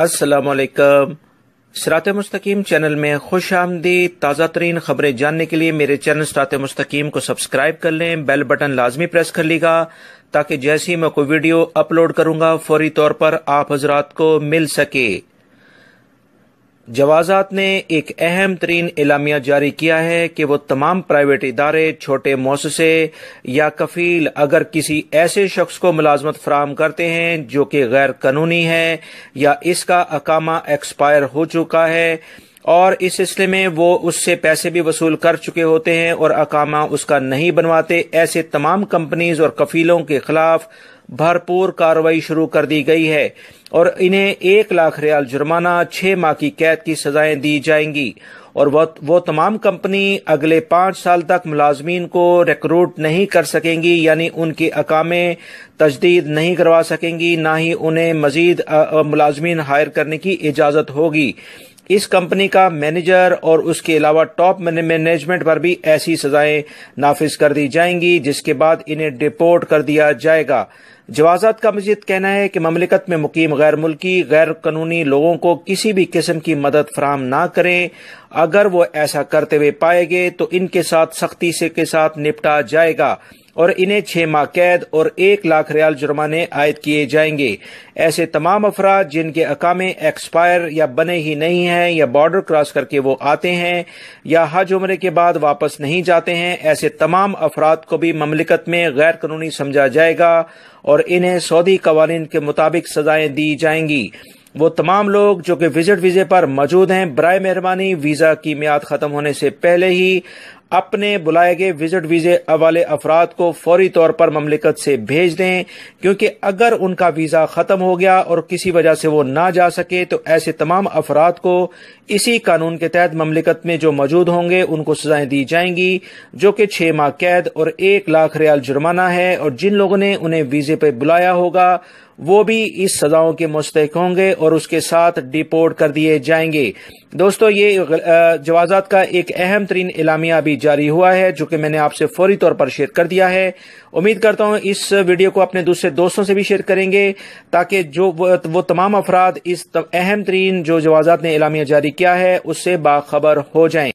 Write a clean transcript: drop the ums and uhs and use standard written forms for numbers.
السلام علیکم۔ صراط مستقیم چینل میں خوش آمدید۔ تازہ ترین خبریں جاننے کے لیے میرے چینل صراط مستقیم کو سبسکرائب کر لیں، بیل بٹن لازمی پریس کر لیے گا تاکہ جیسی میں کوئی ویڈیو اپلوڈ کروں گا فوری طور پر آپ حضرات کو مل سکے۔ جوازات نے ایک اہم ترین اعلامیہ جاری کیا ہے کہ وہ تمام پرائیویٹ ادارے، چھوٹے مؤسسے یا کفیل اگر کسی ایسے شخص کو ملازمت فراہم کرتے ہیں جو کہ غیر قانونی ہے یا اس کا اقامہ ایکسپائر ہو چکا ہے اور اس سلسلے میں وہ اس سے پیسے بھی وصول کر چکے ہوتے ہیں اور اقامہ اس کا نہیں بنواتے، ایسے تمام کمپنیز اور کفیلوں کے خلاف بھرپور کارروائی شروع کر دی گئی ہے اور انہیں 1 لاکھ ریال جرمانہ، 6 ماہ کی قید کی سزائیں دی جائیں گی اور وہ تمام کمپنی اگلے 5 سال تک ملازمین کو ریکروٹ نہیں کر سکیں گی، یعنی ان کے اقامے تجدید نہیں کروا سکیں گی، نہ ہی انہیں مزید ملازمین ہائر کرنے کی اجازت ہوگی۔ اس کمپنی کا مینیجر اور اس کے علاوہ ٹاپ مینجمنٹ پر بھی ایسی سزائیں نافذ کر دی جائیں گی جس کے بعد انہیں ڈپورٹ کر دیا جائے گا۔ جوازات کا مزید کہنا ہے کہ مملکت میں مقیم غیر ملکی غیر قانونی لوگوں کو کسی بھی قسم کی مدد فراہم نہ کریں۔ اگر وہ ایسا کرتے ہوئے پائے گئے تو ان کے ساتھ سختی سے کے ساتھ نپٹا جائے گا اور انہیں 6 ماہ قید اور 1 لاکھ ریال جرمانے عائد کیے جائیں گے۔ ایسے تمام افراد جن کے اقامے ایکسپائر یا بنے ہی نہیں ہیں یا بارڈر کراس کر کے وہ آتے ہیں یا حج عمرے کے بعد واپس نہیں جاتے ہیں، ایسے تمام افراد کو بھی مملکت میں غیر قانونی سمجھا جائے گا اور انہیں سعودی قوانین کے مطابق سزائیں دی جائیں گی۔ وہ تمام لوگ جو کہ وزٹ ویزے پر موجود ہیں، برائے مہربانی ویزا کی میعاد ختم ہونے سے پہلے ہی اپنے بلائے گئے وزٹ ویزے والے افراد کو فوری طور پر مملکت سے بھیج دیں، کیونکہ اگر ان کا ویزا ختم ہو گیا اور کسی وجہ سے وہ نہ جا سکے تو ایسے تمام افراد کو اسی قانون کے تحت مملکت میں جو موجود ہوں گے ان کو سزائیں دی جائیں گی، جو کہ 6 ماہ قید اور 1 لاکھ ریال جرمانہ ہے، اور جن لوگوں نے انہیں ویزے پہ بلایا ہوگا وہ بھی اس سزاؤں کے مستحق ہوں گے اور اس کے ساتھ ڈیپورٹ کر دیے جائیں گے۔ دوستو، یہ جوازات کا ایک اہم ترین اعلامیہ ابھی جاری ہوا ہے جو کہ میں نے آپ سے فوری طور پر شیئر کر دیا ہے۔ امید کرتا ہوں اس ویڈیو کو اپنے دوسرے دوستوں سے بھی شیئر کریں گے تاکہ جو وہ تمام افراد اس اہم ترین جو جوازات نے اعلامیہ جاری کیا ہے اس سے باخبر ہو جائیں۔